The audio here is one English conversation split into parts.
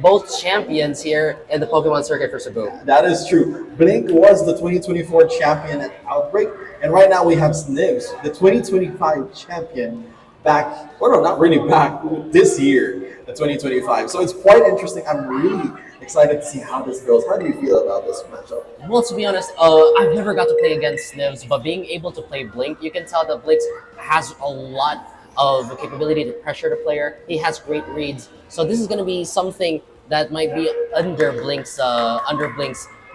both champions here in the Pokemon circuit for Cebu. That is true. bLink was the 2024 champion at Outbreak, and right now we have Znivs, the 2025 champion, back. Well, no, not really back this year, the 2025. So it's quite interesting. I'm really excited to see how this goes. How do you feel about this matchup? Well, to be honest, I've never got to play against Znivs, but being able to play bLink, you can tell that bLink has a lot of capability to pressure the player. He has great reads, so this is going to be something that might be under bLink's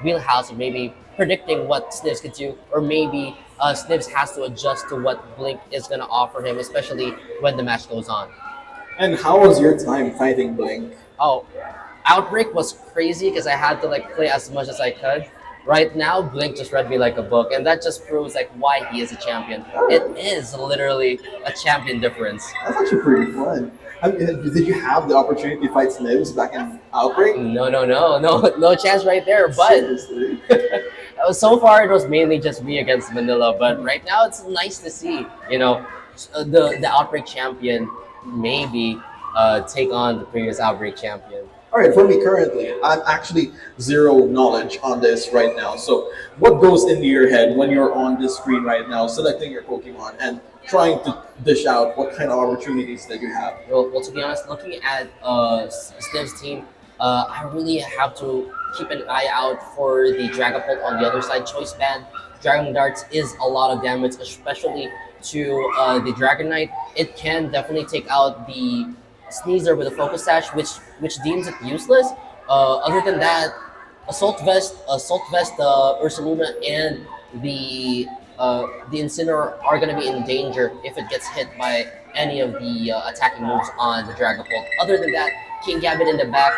wheelhouse of maybe predicting what Znivs could do, or maybe Znivs has to adjust to what bLink is going to offer him, especially when the match goes on. And how was your time fighting bLink? Oh, Outbreak was crazy because I had to like play as much as I could. Right now, bLink just read me like a book, and that just proves like why he is a champion. It is literally a champion difference. That's actually pretty fun. I mean, did you have the opportunity to fight Znivs back in Outbreak? No chance right there. But so far it was mainly just me against Manila. But right now it's nice to see, the Outbreak champion maybe take on the previous Outbreak champion. All right, for me currently, I'm actually zero knowledge on this right now. So what goes into your head when you're on this screen right now, selecting your Pokemon and trying to dish out what kind of opportunities that you have? Well, to be honest, looking at Sniv's team, I really have to keep an eye out for the Dragapult on the other side. Choice Band, Dragon Darts is a lot of damage, especially to the Dragonite. It can definitely take out the Sneasler with a Focus Sash, which deems it useless. Other than that, Assault Vest, Ursaluna, and the Incineroar are going to be in danger if it gets hit by any of the attacking moves on the Dragapult. Other than that, King Gambit in the back,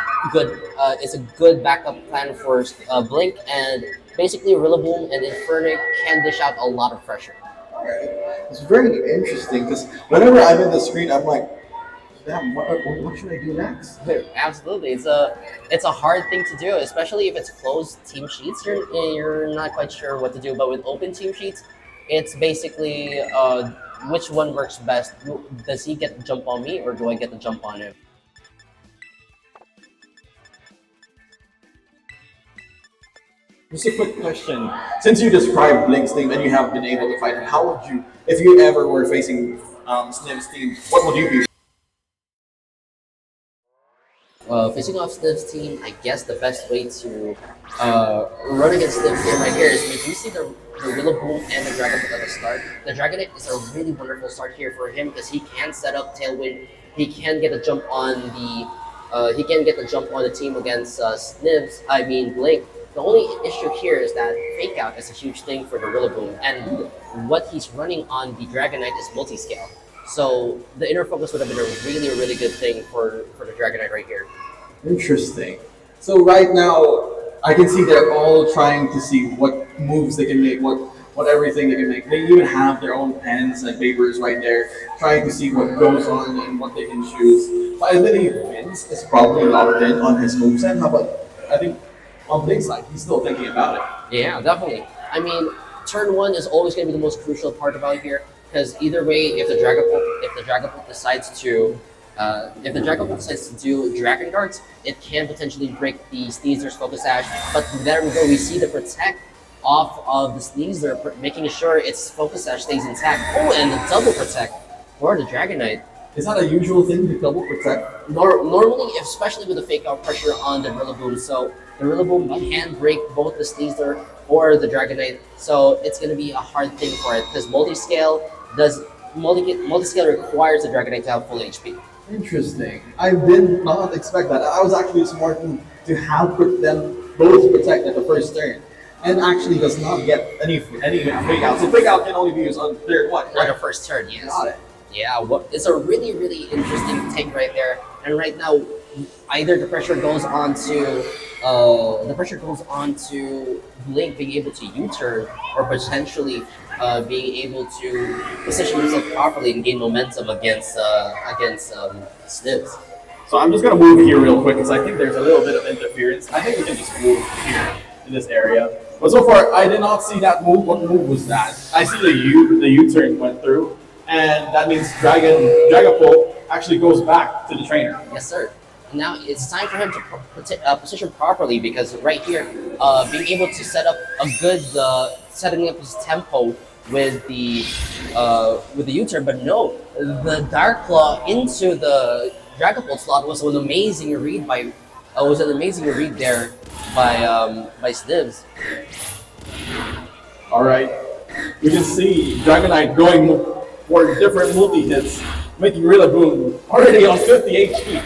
is a good backup plan for bLink, and basically Rillaboom and Infernic can dish out a lot of pressure. Alright. It's very interesting because whenever I'm in the screen, I'm like, damn, what should I do next? Absolutely, it's a hard thing to do, especially if it's closed team sheets. You're not quite sure what to do. But with open team sheets, it's basically which one works best. Does he get the jump on me, or do I get the jump on him? Just a quick question. Since you described bLink's team and you have been able to fight him, how would you, if you ever were facing Sniv's team, what would you be? Facing off Sniv's team, I guess the best way to run against Sniv's team right here is we do see the Rillaboom and the Dragonite at the start. The Dragonite is a really wonderful start here for him because he can set up Tailwind. He can get a jump on the team against bLink. The only issue here is that Fake Out is a huge thing for the Rillaboom, and what he's running on the Dragonite is multi-scale. So the inner focus would have been a really good thing for the Dragonite right here. Interesting. So right now, I can see they're all trying to see what moves they can make, what everything they can make. They even have their own pens and papers right there, trying to see what goes on and what they can choose. But I believe Vinz is probably locked in on his moveset. How about, I think, on bLink's side, he's still thinking about it. Yeah, definitely. I mean, turn one is always going to be the most crucial part about here, because either way, if the Dragapult decides to do Dragon Darts, it can potentially break the Sneaser's Focus Sash. But there we go, we see the Protect off of the Sneaser, making sure its Focus Sash stays intact. Oh, and the double Protect for the Dragonite. Is that a usual thing to double protect? Normally, especially with the Fake Out pressure on the Rillaboom, so the Rillaboom can break both the Sneasler or the Dragonite, so it's going to be a hard thing for it because multi-scale requires the Dragonite to have full HP. Interesting. I did not expect that. I was actually smart to have them both protect at the first turn, and actually does not get any Fake Out. So Fake Out can only be used on third one, right? On the first turn, yes. Got it. Yeah, it's a really interesting take right there. And right now, either the pressure goes on to bLink being able to U-turn, or potentially being able to position himself properly and gain momentum against Znivs. So I'm just gonna move here real quick because I think there's a little bit of interference. I think we can just move here in this area. But so far, I did not see that move. What move was that? I see the U-turn went through. And that means Dragapult actually goes back to the trainer. Yes, sir. now it's time for him to position properly, because right here, being able to set up a good setting up his tempo with the U-turn, but no, the Dark Claw into the Dragapult slot was an amazing read there by Znivs. All right, you can see Dragonite going for different multi hits, making Rillaboom already on 50 HP.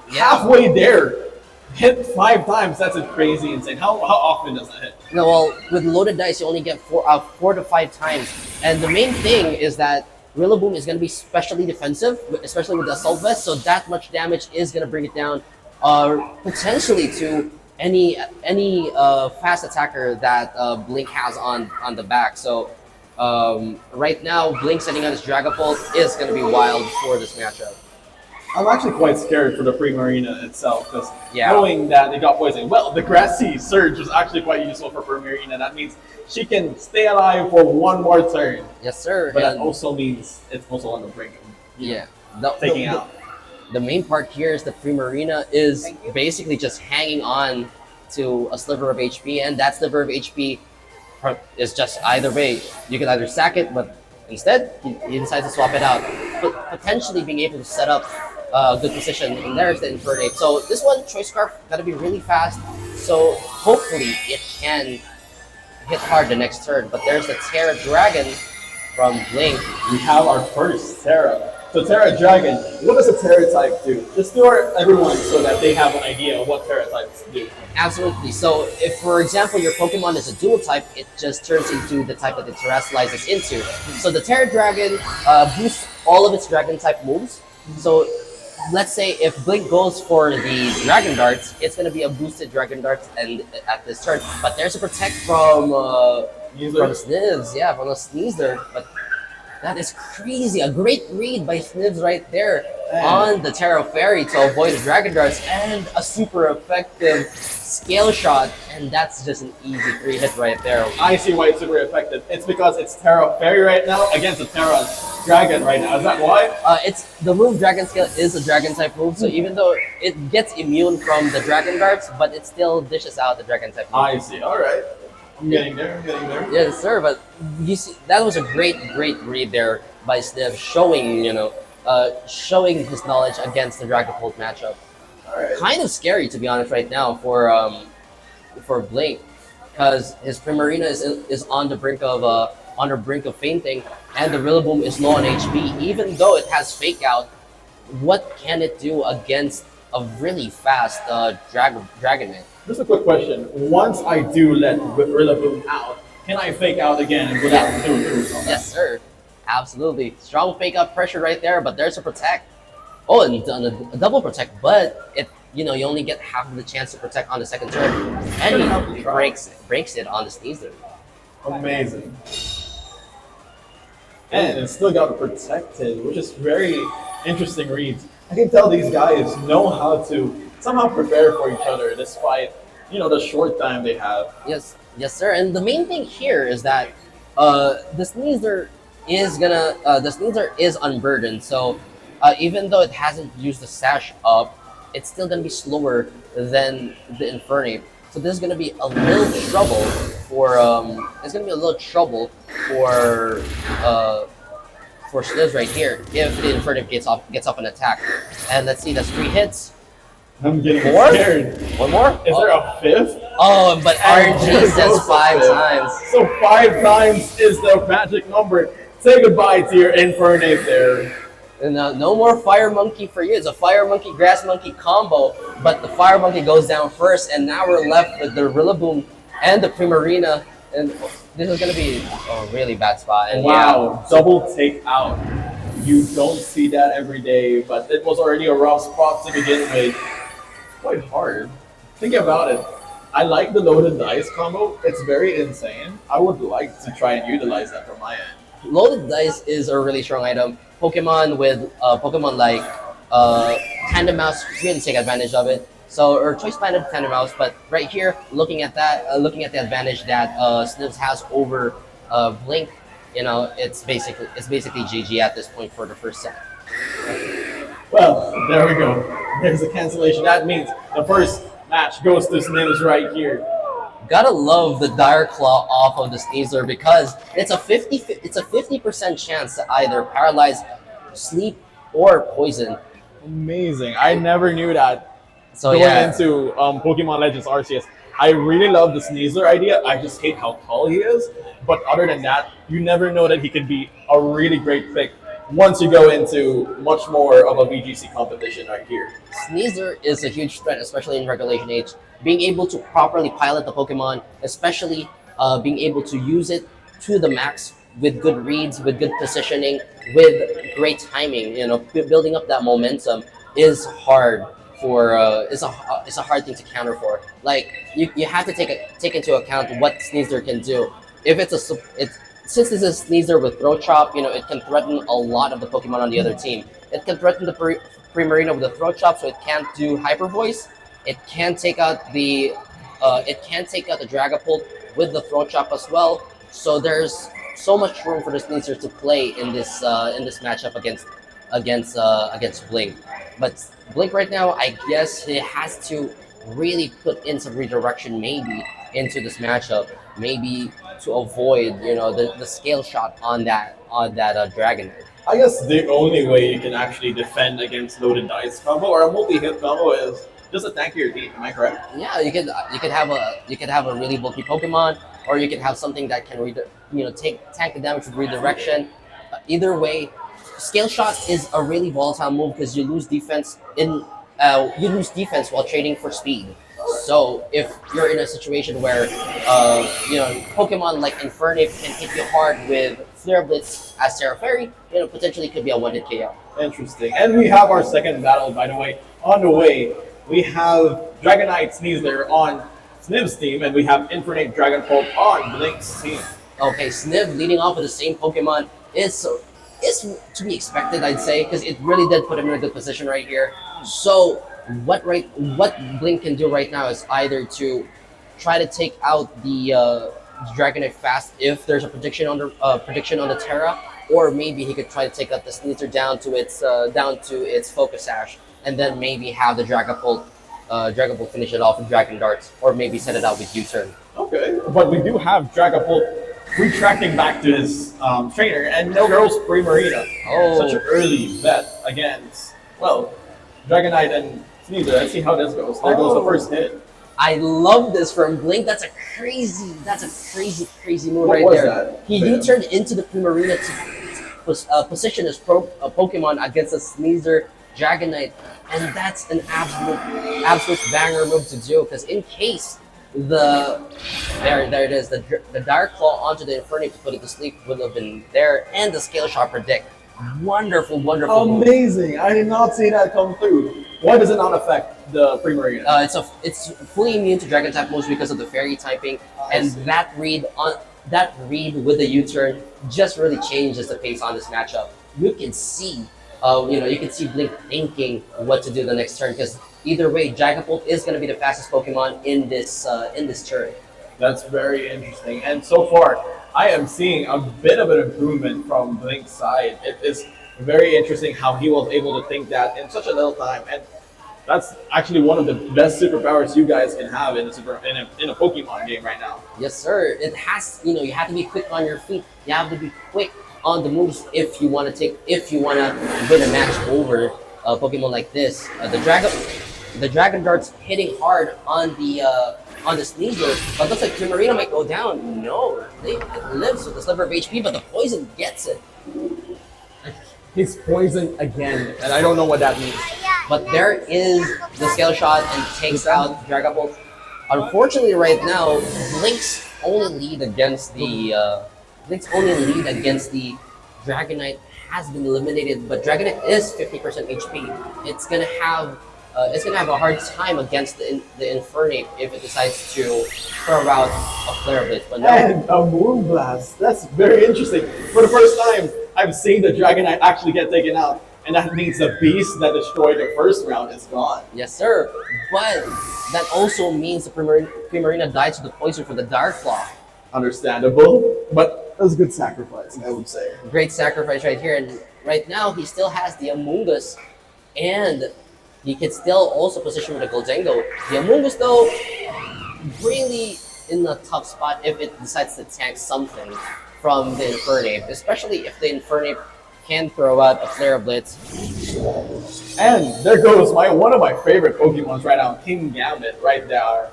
Halfway there, hit 5 times. That's a crazy insane. How often does that hit? No, well, with loaded dice, you only get 4 to 5 times. And the main thing is that Rillaboom is going to be specially defensive, especially with the Assault Vest, so that much damage is going to bring it down potentially to any fast attacker that bLink has on the back. So right now, bLink setting out his Dragapult is going to be wild for this matchup. I'm actually quite scared for the Primarina itself, because knowing that it got poisoned. Well, the Grassy Surge was actually quite useful for Primarina. That means she can stay alive for one more turn. Yes, sir. But that also means it's also on the brink of taking out. The main part here is that Primarina is basically just hanging on to a sliver of HP, and that sliver of HP is just either way. You can either sack it, but instead, he decides to swap it out, but potentially being able to set up a good position. And there's the Infernape. So this one, Choice Scarf, gotta be really fast. So hopefully it can hit hard the next turn. But there's the Terra Dragon from bLink. We have our first Terra. So Terra Dragon, what does a Terra type do? Just for everyone so that they have an idea of what Terra types do. Absolutely. So if, for example, your Pokemon is a dual type, it just turns into the type that it terrestrializes into. So the Terra Dragon boosts all of its Dragon type moves. So let's say if bLink goes for the Dragon Darts, it's going to be a boosted Dragon Darts and at this turn. But there's a Protect from Znivs, from a Sneezer. But that is crazy. A great read by Znivs right there on the Terra Fairy to avoid the Dragon Darts, and a super effective Scale Shot, and that's just an easy 3-hit right there. I see why it's super effective. It's because it's Terra Fairy right now against a Terra Dragon right now. Is that why? It's the move Dragon Scale is a Dragon type move, so even though it gets immune from the Dragon Darts, but it still dishes out the Dragon type move. I see. All right. I'm getting there. Yes, sir. But you see, that was a great read there by Znivs, showing his knowledge against the Dragapult matchup. Right. Kind of scary, to be honest, right now for bLink, because his Primarina is on the brink of fainting, and the Rillaboom is low on HP. Even though it has Fake Out, what can it do against a really fast Dragonite? Just a quick question. Once I do let Rillaboom out, can I Fake Out again and without doing it? Yes, sir. Absolutely. Strong Fake Out pressure right there, but there's a Protect. Oh, and a double Protect, but you only get half of the chance to Protect on the second turn, and he breaks it on the Sneezer. Amazing. And it still got protected, which is very interesting reads. I can tell these guys know how to somehow prepare for each other despite the short time they have. Yes, sir. And the main thing here is that the Sneezer is unburdened, so even though it hasn't used the sash up, it's still gonna be slower than the Infernape. So this is gonna be a little trouble for Znivs right here if the Infernape gets off an attack. And let's see, that's 3 hits. I'm getting 4? scared. One more? Is there a 5th? Oh, but RNG says 5 times. So 5 times is the magic number. Say goodbye to your Infernape there. And no more Fire Monkey for you. It's a Fire Monkey Grass Monkey combo, but the Fire Monkey goes down first, and now we're left with the Rillaboom and the Primarina, and this is gonna be a really bad spot. And wow, double take out. You don't see that every day, but it was already a rough spot to begin with. Quite hard. Think about it. I like the loaded dice combo. It's very insane. I would like to try and utilize that from my end. Loaded dice is a really strong item. Pokemon like Tandem Mouse really take advantage of it. So, or Choice Banded Tandem Mouse, but right here, looking at the advantage that Znivs has over bLink, it's basically GG at this point for the first set. Well, there we go. There's a cancellation. That means the first match goes to Znivs right here. Gotta love the dire claw off of the sneezer because it's a 50% chance to either paralyze, sleep, or poison. Amazing. I never knew that. So Going yeah, into Pokemon Legends Arceus, I really love the Sneasler idea. I just hate how tall he is. But other than that, you never know that he could be a really great pick once you go into much more of a VGC competition right here. Sneasler is a huge threat, especially in Regulation Age. Being able to properly pilot the Pokemon, especially being able to use it to the max with good reads, with good positioning, with great timing, building up that momentum is hard for it's a hard thing to counter for. Like you have to take into account what Sneasler can do. If it's since this is Sneasler with Throat Chop, it can threaten a lot of the Pokemon on the other team. It can threaten the Primarina with the Throat Chop, so it can't do Hyper Voice. It can take out the Dragapult with the Throat Chop as well. So there's so much room for the Sneasler to play in this matchup against Blink. But Blink right now, I guess he has to really put in some redirection maybe into this matchup, maybe to avoid the scale shot on that Dragon. I guess the only way you can actually defend against loaded dice combo or a multi-hit combo is just attack your team. Am I correct? Yeah, you could have a really bulky Pokemon, or you could have something that can tank the damage with redirection. Either way, scale shot is a really volatile move because you lose defense while trading for speed. So if you're in a situation where Pokemon like Infernape can hit you hard with Flare Blitz as Terra Fairy, potentially could be a one-hit KO. Interesting. And we have our second battle, by the way, on the way. We have Dragonite Sneasler on Sniv's team, and we have Infernape Dragonpult on Blink's team. Okay, Sniv leading off with the same Pokemon is to be expected, I'd say, because it really did put him in a good position right here. So what Blink can do right now is either to try to take out the Dragonite fast if there's a prediction on the Terra, or maybe he could try to take out the Sneasler down to its Focus Sash, and then maybe have the Dragapult finish it off with Dragon Darts, or maybe set it out with U-turn. Okay, but we do have Dragapult retracting back to his trainer, and no girls Primarina. Oh. Such an early bet against, Dragonite and Sneasler. Let's see how this goes. There goes the first hit. I love this from Blink. That's a crazy move What right was there. that? He U-turned into the Primarina to position his Pokemon against a Sneasler Dragonite, and that's an absolute banger move to do. Because in case there it is, the Dire Claw onto the Infernape to put it to sleep would have been there, and the Scale Shot predict. Wonderful move. Amazing! I did not see that come through. Why does it not affect the Primarina? It's fully immune to Dragon type moves because of the Fairy typing, and that read with the U-turn just really changes the pace on this matchup. You can see Blink thinking what to do the next turn, because either way, Dragapult is going to be the fastest Pokemon in this turn. That's very interesting. And so far, I am seeing a bit of an improvement from Blink's side. It is very interesting how he was able to think that in such a little time. And that's actually one of the best superpowers you guys can have in a Pokemon game right now. Yes, sir. It has, you have to be quick on your feet. You have to be quick on the moves if you want to win a match over a Pokemon like this. The Dragon Dart's hitting hard on the Sneasler, but looks like Primarina might go down. No, it lives with a sliver of HP, but the poison gets it. He's poisoned again, and I don't know what that means. But there is the Scale Shot and takes out Dragapult. Unfortunately, right now, Blink's only lead against the Dragonite has been eliminated, but Dragonite is 50% HP. It's gonna have a hard time against the Infernape if it decides to throw out a Flare Blitz. But no. And a Moonblast. That's very interesting. For the first time, I've seen the Dragonite actually get taken out. And that means the beast that destroyed the first round is gone. Yes, sir. But that also means the Primarina died to the poison for the Dire Claw. Understandable, but it was a good sacrifice, I would say. Great sacrifice right here. And right now, he still has the Amoonguss and he can still also position with the Goldengo. The Amoonguss though, really in a tough spot if it decides to tank something from the Infernape, especially if the Infernape can throw out a Flare Blitz. And there goes one of my favorite Pokemons right now, King Gambit, right there.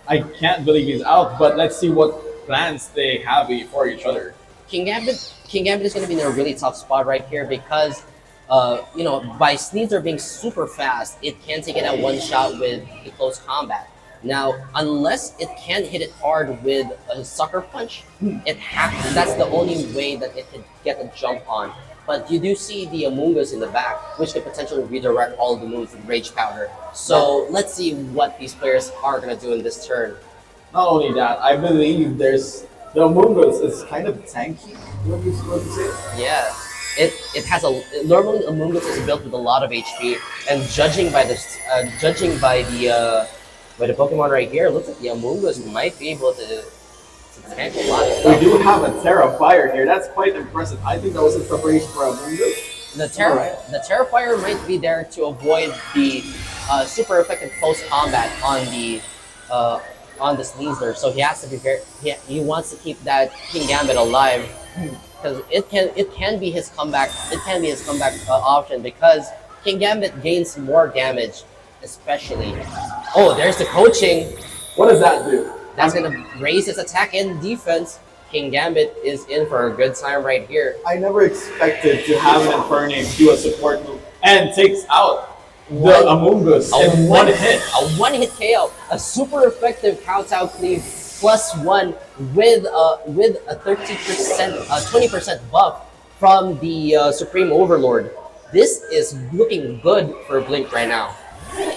I can't believe he's out, but let's see what plans they have for each other. King Gambit is going to be in a really tough spot right here because, by Znivs being super fast, it can take it at one shot with the close combat. Now, unless it can hit it hard with a Sucker Punch, that's the only way that it can get a jump on. But you do see the Amoonguss in the back, which could potentially redirect all the moves with Rage Powder. So let's see what these players are going to do in this turn. Not only that, I believe the Amoonguss is kind of tanky. What you say? Yeah, it has normally Amoonguss is built with a lot of HP, and judging by the Pokemon right here, it looks like the Amoonguss might be able to tank a lot of stuff. We do have a Terra Fire here. That's quite impressive. I think that was in preparation for Amoonguss. The Terra Fire might be there to avoid the super effective close combat on the Sneasler. So he has to be he wants to keep that King Gambit alive because it can be his comeback. It can be his comeback option because King Gambit gains more damage, especially. Oh, there's the coaching. What does that do? That's going to raise his attack and defense. King Gambit is in for a good time right here. I never expected to have an Infernape do a support move and takes out the Amoonguss in one hit. A one-hit KO. A super effective Kowtow Cleave +1 with a 30%, 20% buff from the Supreme Overlord. This is looking good for bLink right now.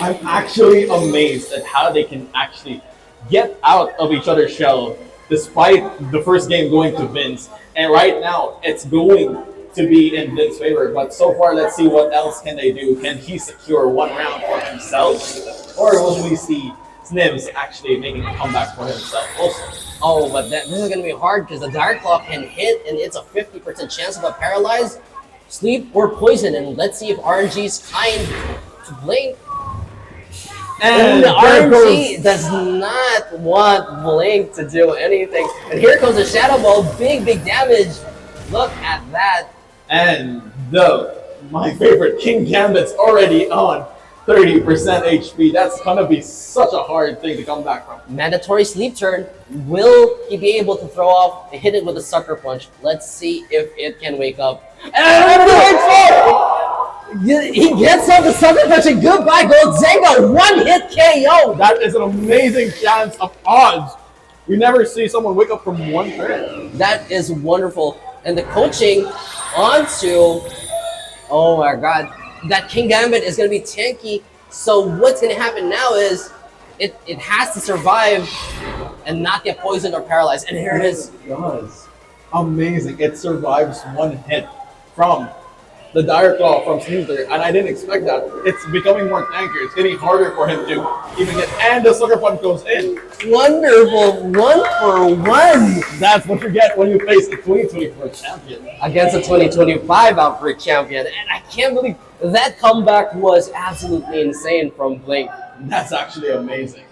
I'm actually amazed at how they can actually get out of each other's shell despite the first game going to Vinz. And right now, it's going to be in Vinz's favor. But so far, let's see what else can they do. Can he secure one round for himself? Or will we see Znivs actually making a comeback for himself also? Oh, but this is going to be hard because the Dire Claw can hit and it's a 50% chance of a paralyze, sleep, or poison. And let's see if RNG is kind to bLink. And the RNG does not want bLink to do anything. And here comes the Shadow Ball, big damage. Look at that. And my favorite King Gambit's already on 30% HP. That's gonna be such a hard thing to come back from. Mandatory sleep turn. Will he be able to hit it with a Sucker Punch? Let's see if it can wake up. He gets up the Sucker Punch and goodbye Goldengo, one-hit KO. That is an amazing chance of odds. We never see someone wake up from one turn. That is wonderful. And the coaching onto, oh my god, that King Gambit is going to be tanky. So what's going to happen now is it has to survive and not get poisoned or paralyzed. And here it is. It does. Amazing. It survives one hit from the Dire Claw from Znivs, and I didn't expect that. It's becoming more tanky. It's getting harder for him to even get, and the Sucker Punch goes in. Wonderful, 1-for-1. That's what you get when you face the 2024 champion against a 2025 Outbreak champion, and I can't believe that comeback was absolutely insane from bLink. That's actually amazing.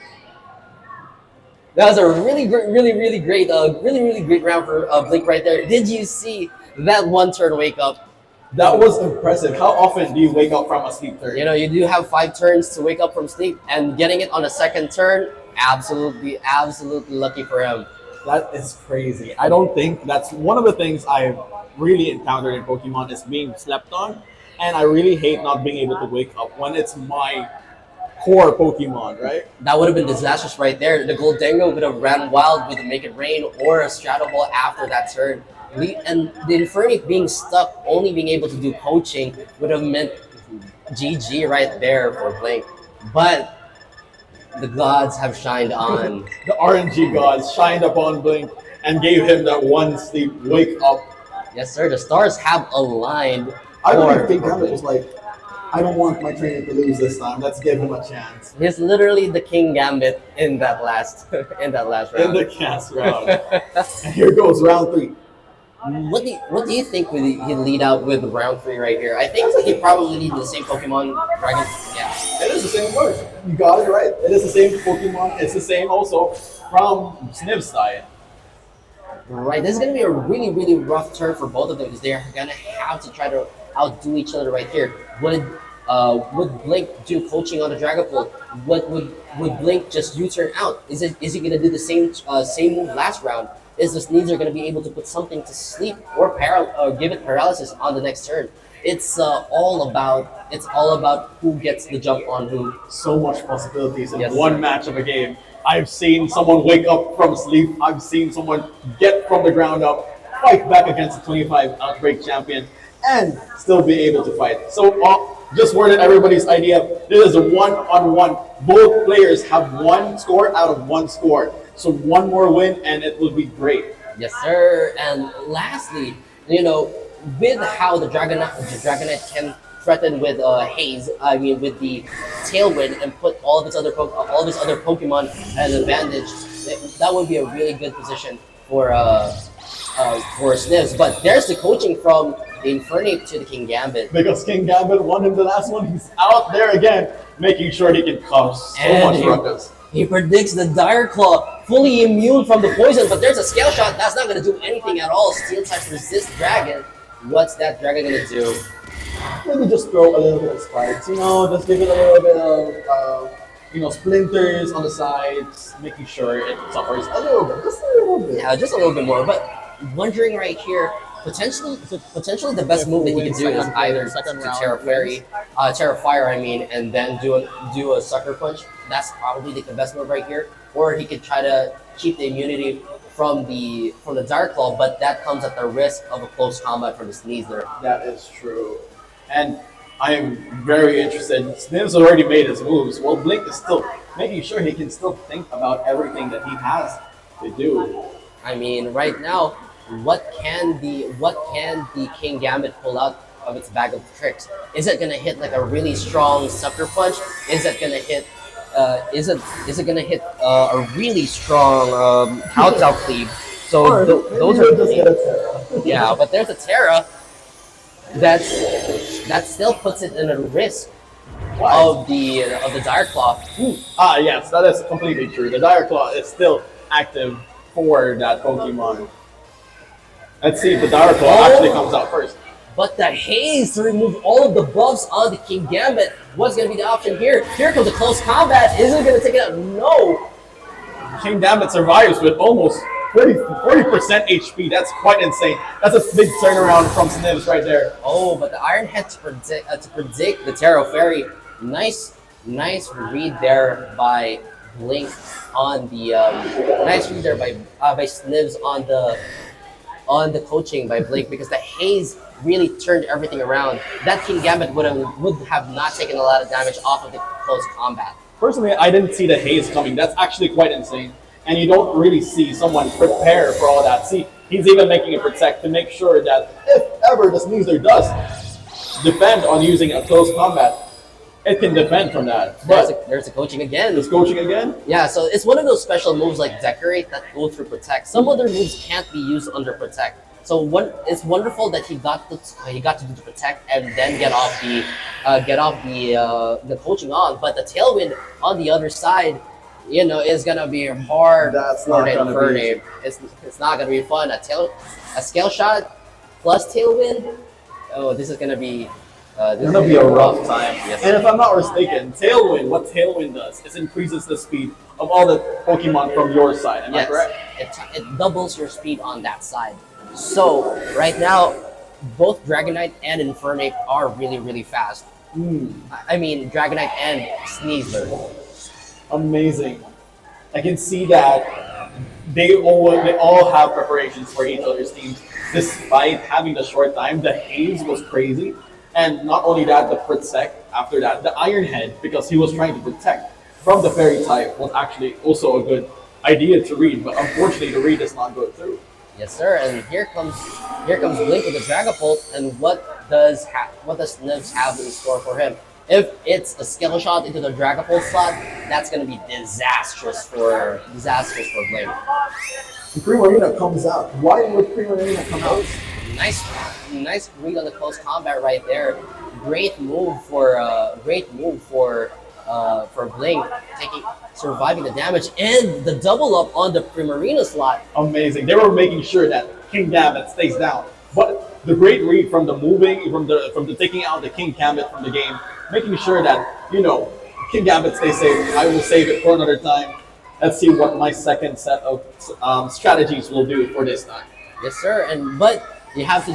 That was a really great round for bLink right there. Did you see that one turn wake up? That was impressive. How often do you wake up from a sleep turn? You know, you do have 5 turns to wake up from sleep, and getting it on a second turn, absolutely lucky for him. That is crazy. I don't think that's one of the things I've really encountered in Pokemon is being slept on, and I really hate not being able to wake up when it's my core Pokemon, right? That would have been disastrous right there. The Goldengo would have ran wild with a Make It Rain or a Straddle Ball after that turn. And the Infernape being stuck, only being able to do coaching, would have meant GG right there for bLink. But the gods have shined on. The RNG gods shined upon bLink and gave him that one sleep wake up. Yes, sir. The stars have aligned. I don't think Gambit was like, I don't want my trainer to lose this time. Let's give him a chance. He's literally the King Gambit in that last round. In the cast round. And here goes round 3. what do you think would he lead out with round 3 right here? I think he probably need the same Pokemon Dragon. Yeah. It is the same word. You got it right. It is the same Pokemon. It's the same also from Znivs side. Right. This is gonna be a really, really rough turn for both of them because they're gonna have to try to outdo each other right here. Would Blink do coaching on the Dragapult? What would Blink just U-turn out? Is he gonna do the same move last round? Is the Sneasler gonna be able to put something to sleep or give it paralysis on the next turn? It's all about who gets the jump on who. So much possibilities in Yes, one sir. match of a game. I've seen someone wake up from sleep. I've seen someone get from the ground up, fight back against the 25 Outbreak champion, and still be able to fight. So, just for everybody's idea, this is a one-on-one. Both players have one score out of one score. So one more win, and it will be great. Yes, sir. And lastly, with how the Dragonite can threaten with Haze, I mean with the Tailwind, and put all of his other Pokemon at an advantage, that would be a really good position for Snivs. But there's the coaching from the Infernape to the King Gambit. Because King Gambit won in the last one, he's out there again, making sure he can cause so And much ruckus. he predicts the Dire Claw, fully immune from the poison, but there's a Scale Shot that's not going to do anything at all. Steel type resist Dragon. What's that Dragon going to do? Maybe just throw a little bit of spikes, just give it a little bit of, splinters on the sides, making sure it suffers a little bit, just a little bit. Yeah, just a little bit more. But wondering right here, potentially the best move that he could do is either to Terra Fire, and then do a Sucker Punch. That's probably the best move right here. Or he could try to keep the immunity from the Dark Claw, but that comes at the risk of a close combat for the Sneasler. That is true. And I am very interested. Znivs already made his moves. Well, Blink is still making sure he can still think about everything that he has to do. I mean, right now, what can the King Gambit pull out of its bag of tricks? Is it gonna hit like a really strong Sucker Punch? Is it gonna hit? Is it gonna hit a really strong Out Cleave? So those are just get a Terra. yeah, but there's a Terra that still puts it in a risk of the Dire Claw. Yes, that is completely true. The Dire Claw is still active for that Pokemon. Let's see if the Dire Claw actually comes out first. But the Haze to remove all of the buffs on the King Gambit. What's going to be the option here? Here comes a close combat. Is it going to take it out? No. King Gambit survives with almost 40% HP. That's quite insane. That's a big turnaround from Znivs right there. Oh, but the Iron Head to predict the Terra Fairy. Nice read there by Blink on the nice read there by Znivs on the coaching by Blink, because the Haze really turned everything around. That King Gambit would have not taken a lot of damage off of the close combat. Personally, I didn't see the Haze coming. That's actually quite insane. And you don't really see someone prepare for all that. See, he's even making a protect to make sure that if ever the Sneasler does defend on using a close combat, it can defend from that. But There's a coaching again. this coaching again? Yeah, so it's one of those special moves like Decorate that go through Protect. Some other moves can't be used under Protect. So it's wonderful that he got to do the Protect and then get off the coaching on. But the Tailwind on the other side, is gonna be hard That's for not the gonna be Infernape. It's not gonna be fun. A Scale Shot plus Tailwind. Oh, this is gonna be. It's going to be a rough time. Yes. And if I'm not mistaken, what Tailwind does is increases the speed of all the Pokemon from your side. Am I correct? It doubles your speed on that side. So right now, both Dragonite and Infernape are really, really fast. I mean, Dragonite and Sneasler. Amazing. I can see that they all have preparations for each other's teams. Despite having the short time, the Haze was crazy. And not only that, the Protect after that, the Iron Head, because he was trying to protect from the Fairy type, was actually also a good idea to read. But unfortunately, the read does not go through. Yes, sir. And here comes Blink with the Dragapult. And what does Znivs have in store for him? If it's a skill shot into the Dragapult slot, that's gonna be disastrous for Blink. Primarina comes out. Why would Primarina come out? Nice, nice read on the close combat right there. Great move for Blink, surviving the damage and the double up on the Primarina slot. Amazing. They were making sure that King Gambit stays down. But the great read from the moving, from the taking out the King Gambit from the game, making sure that, King Gambit stays safe. I will save it for another time. Let's see what my second set of strategies will do for this time. Yes, sir. But you have to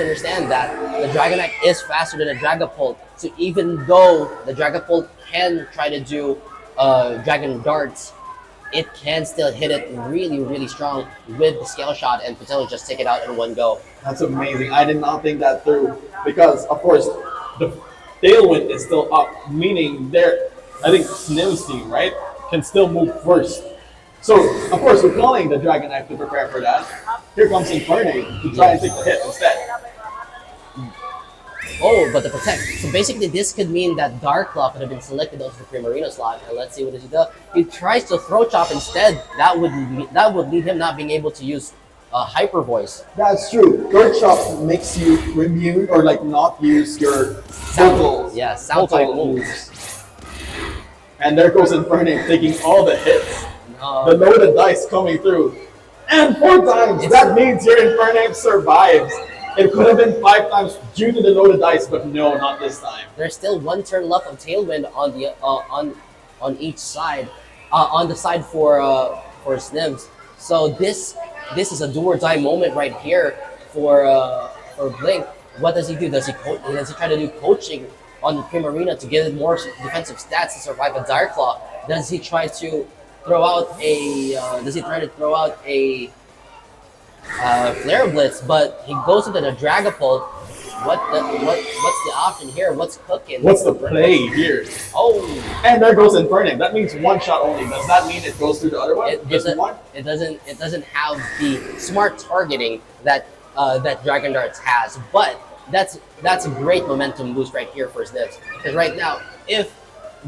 understand that the Dragonite is faster than the Dragapult. So even though the Dragapult can try to do Dragon Darts, it can still hit it really, really strong with the scale shot and potentially just take it out in one go. That's amazing. I did not think that through because, of course, the tailwind is still up, meaning I think Znivs team, right, can still move first. So, of course, we're calling the Dragonite to prepare for that. Here comes Infernape to try and take the hit instead. Oh, but the protect. So basically, this could mean that Dark Claw could have been selected onto the Primarina slot. And let's see what he does. He tries to throw chop instead. That would lead him not being able to use Hyper Voice. That's true. Third Chop makes you immune or not use your Sound type moves. And there goes Infernape taking all the hits. The loaded dice coming through. And 4 times! That means your Infernape survives. It could have been 5 times due to the loaded dice, but no, not this time. There's still 1 turn left of Tailwind on the on each side, on the side for Znivs. So this is a do or die moment right here for Blink. What does he do? Does he try to do coaching on the Primarina to give it more defensive stats to survive a Dire Claw? Does he try to throw out a Flare Blitz? But he goes into the Dragapult. What's the option here? What's cooking? What's the play here? Oh, and there goes Infernape. That means 1 shot only. Does that mean it goes through the other one? It doesn't have the smart targeting that that Dragon Darts has. But that's a great momentum boost right here for Znivs. Because right now, if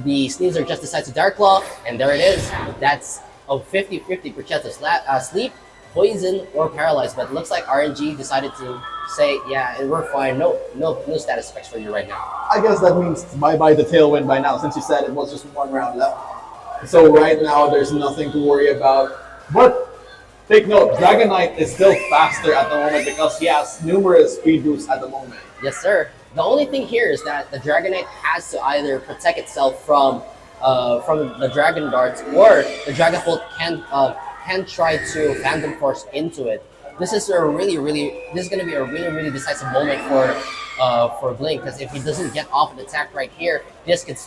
the Sneasler just decides to Dark Claw, and there it is, that's a 50-50 chance of sleep, poison, or paralyze. But it looks like RNG decided to say, yeah, we're fine. No status effects for you right now. I guess that means bye-bye the Tailwind by now, since you said it was just 1 round left. So right now, there's nothing to worry about. But take note, Dragonite is still faster at the moment because he has numerous speed boosts at the moment. Yes, sir. The only thing here is that the Dragonite has to either protect itself from the Dragon Darts, or the Dragapult can try to Phantom Force into it. This is going to be a really decisive moment for Blink, because if he doesn't get off an attack right here, this could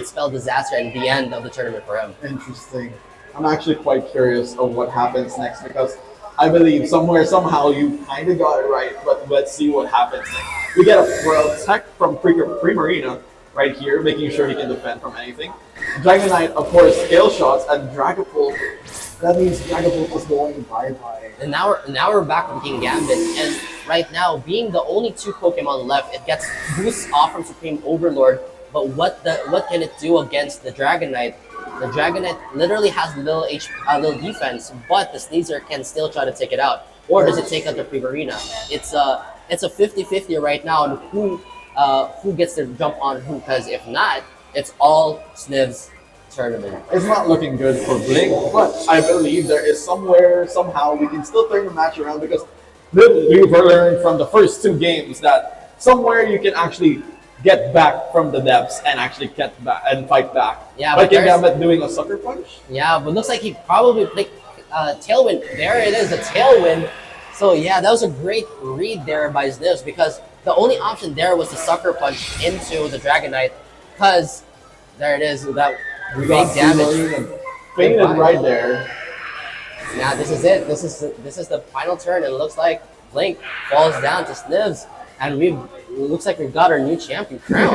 spell disaster and the end of the tournament for him. Interesting. I'm actually quite curious of what happens next, because I believe somehow you kind of got it right, but let's see what happens next. We get a protect from Primarina right here, making sure he can defend from anything. Dragonite, of course, scale shots, and Dragapult. That means Dragapult is going bye-bye. And now we're back with King Gambit, and right now, being the only 2 Pokemon left, it gets boosts off from Supreme Overlord. But what can it do against the Dragonite? The Dragonite literally has little defense, but the Sneasler can still try to take it out. Or does it take out the Primarina? It's a 50-50 right now on who gets to jump on who, because if not, it's all Znivs tournament. It's not looking good for Blink, but I believe there is somehow we can still turn the match around, because we've learned from the first 2 games that somewhere you can actually get back from the depths and actually get back and fight back. Yeah, but King Gambit doing a sucker punch? Yeah, but looks like he probably played Tailwind. There it is, the Tailwind. So yeah, that was a great read there by Znivs, because the only option there was the sucker punch into the Dragonite, because there it is, that big damage. Fainted right there. Now this is it. This is the final turn, and it looks like Blink falls down to Znivs, and it looks like we've got our new champion crown.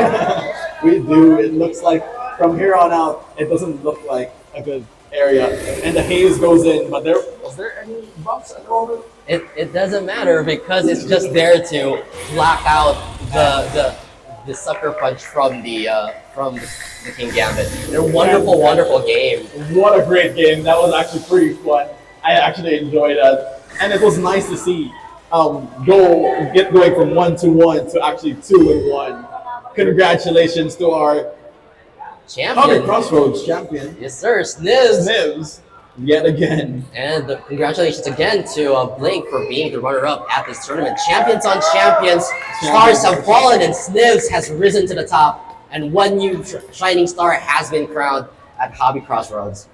We do. It looks like from here on out, it doesn't look like a good area, and the haze goes in. But was there any bumps at the moment? It doesn't matter, because it's just there to block out the sucker punch from the King Gambit. They're wonderful, wonderful game. What a great game. That was actually pretty fun. I actually enjoyed that. And it was nice to see going from 1-1 to actually 2-1. Congratulations to our Champion. Crossroads champion, Yes, sir. Znivs. Znivs, yet again. And congratulations again to bLink for being the runner-up at this tournament. Champions on champions. Stars have fallen and Znivs has risen to the top. And one new shining star has been crowned at Hobby Crossroads.